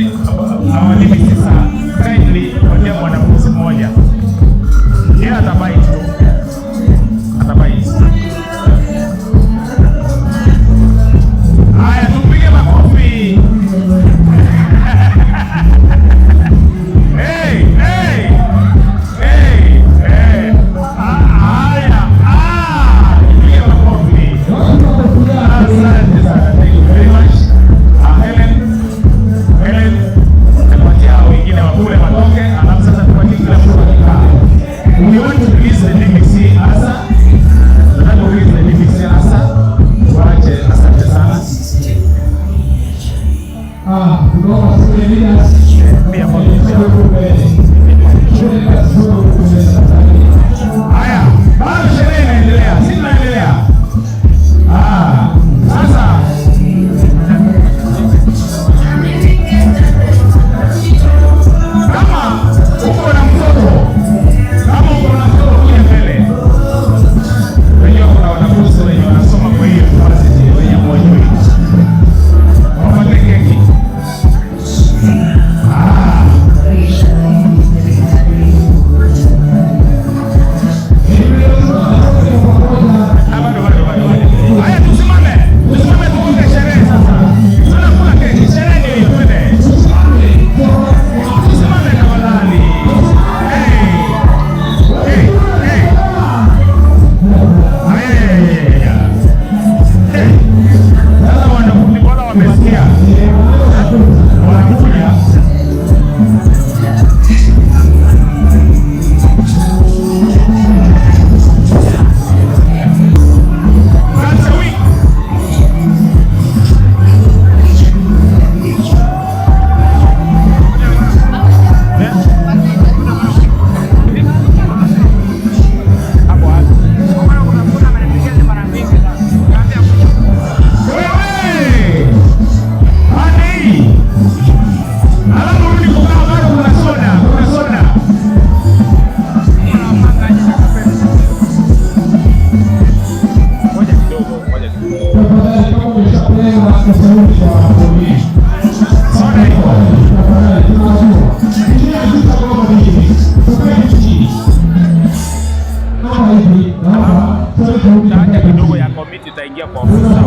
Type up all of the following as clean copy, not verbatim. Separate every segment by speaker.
Speaker 1: hawalipi sasa. Kindly patia mwanafunzi mmoja. Yeye atabai tu. Atabai. Haya, tupige makofi. Hey, hey. Hey, hey. Haya, tupige makofi. Asante sana. Thank you very much. Helen, tupatie hao wengine wakule matoke, alafu sasa tupatie kila mtu akikaa. We want to release the DPC asa. Tunataka release the DPC asa. Tuache, asante sana.
Speaker 2: Tunaomba shule leaders
Speaker 1: Pia moja. Haya, bado sherehe inaendelea. Si tunaendelea. Sasa kama uko na mtoto kuja mbele. Wenyewe kuna wanafunzi wenye wanasoma kwa hiyo university wenye mmoja. Wapate keki. Haya, tusimame tuone sherehe sasa. Tunakula keki, sherehe ndio hiyo, twende. Tusimame tafadhali. Hey. Sasa wanafunzi bora wamesikia. Wanakuja. Haja kidogo ya komiti itaingia kwa fursa.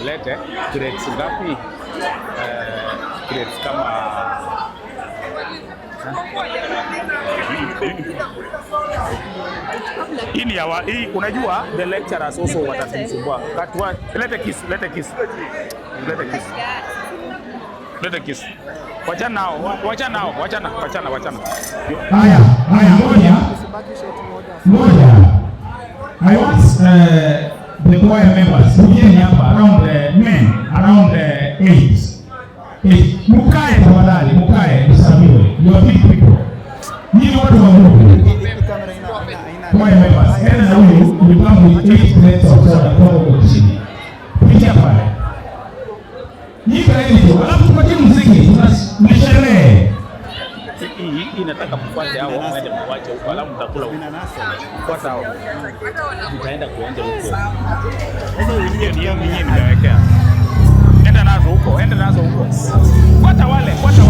Speaker 1: mlete grades ngapi? Grades kama hii ya hii, unajua the lecturers also watatusumbua. Lete kiss. Wachana nao.
Speaker 2: Haya, moja. I want the choir members around the men, around the 8. Mukae tafadhali, msamiwe. You are big people. Nyinyi watu wa Mungu. Choir members, and huyu you come with 8 plates of soda kwa chini. Pitia pale. Nyinyi kaeni, alafu tupatie muziki, tunasherehe.
Speaker 1: Hii inataka mfuate hao, mwende mwache huko, alafu mtakula huko. Fuata hao. Mtaenda kuenja huko. Sasa hiyo ndio mwenyewe nimewekea. Enda nazo huko. Fuata wale. Moja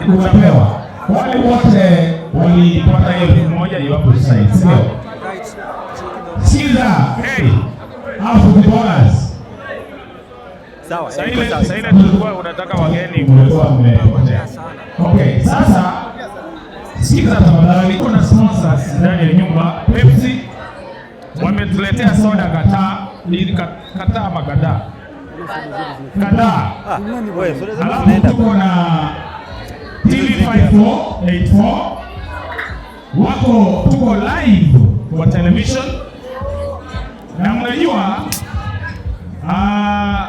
Speaker 1: unapewa. Wale wote walipata 1,000 iwapo sasa. Sikiza, alafu bonus. Sawa, sasa ile tulikuwa unataka wageni
Speaker 2: mlikuwa mmepotea. Okay, sasa sikiza tafadhali, kuna sponsors ndani ya nyumba. Pepsi wametuletea soda kataa magadaa. Alafu tuko na TV5484 tuko live kwa television, na mnajua haya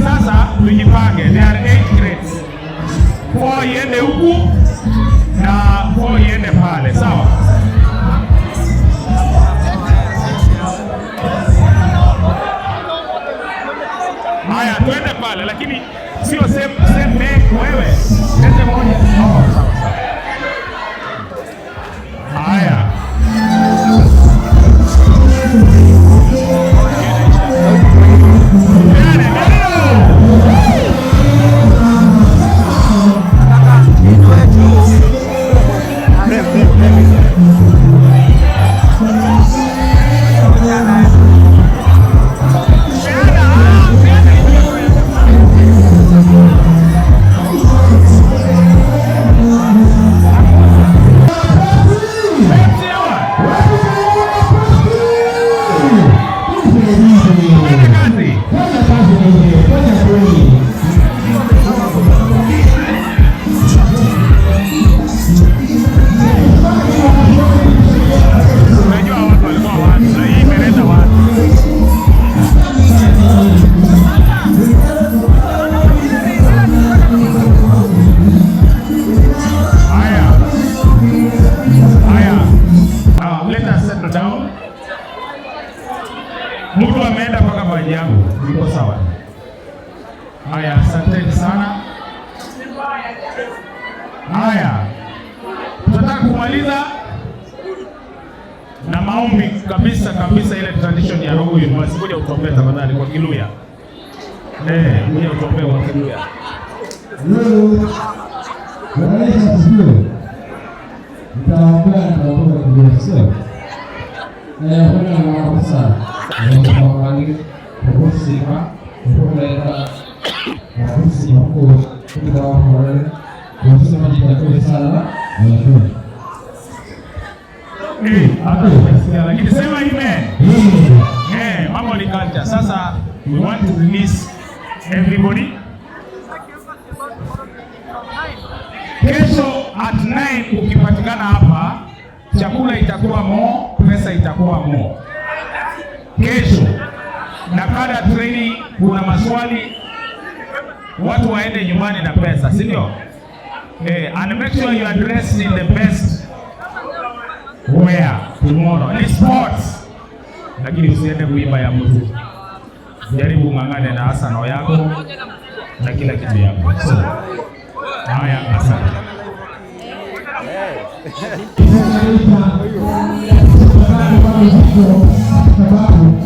Speaker 2: sasa tujipange. There are 8 grades, 4 iende huku na 4 iende pale, sawa? Haya, tuende pale, lakini sio same wewe. Tende moja. Sawa. Haya. Mtu ameenda mpaka maji yangu. Iko sawa? Haya, asanteni sana. Haya, tunataka kumaliza na maombi kabisa ile tradition ya Rogo University. Kuja utuombee tafadhali kwa Kiluya. Kuja utuombee kwa Kiluya. Nitaombea Kiluya. hata unasikia lakini sema amen. Mambo ni culture. Sasa we want to release everybody. Kesho at 9 ukipatikana hapa, chakula itakuwa mo, pesa itakuwa mo. Kesho na kada training, kuna maswali, watu waende nyumbani na pesa, si ndio? And make sure you are dressed in the best wear tomorrow. Ni sports, lakini usiende kuimba ya mtu. Jaribu ng'ang'ane na asano yako na kila kitu yako. So, haya, asante.
Speaker 3: Sababu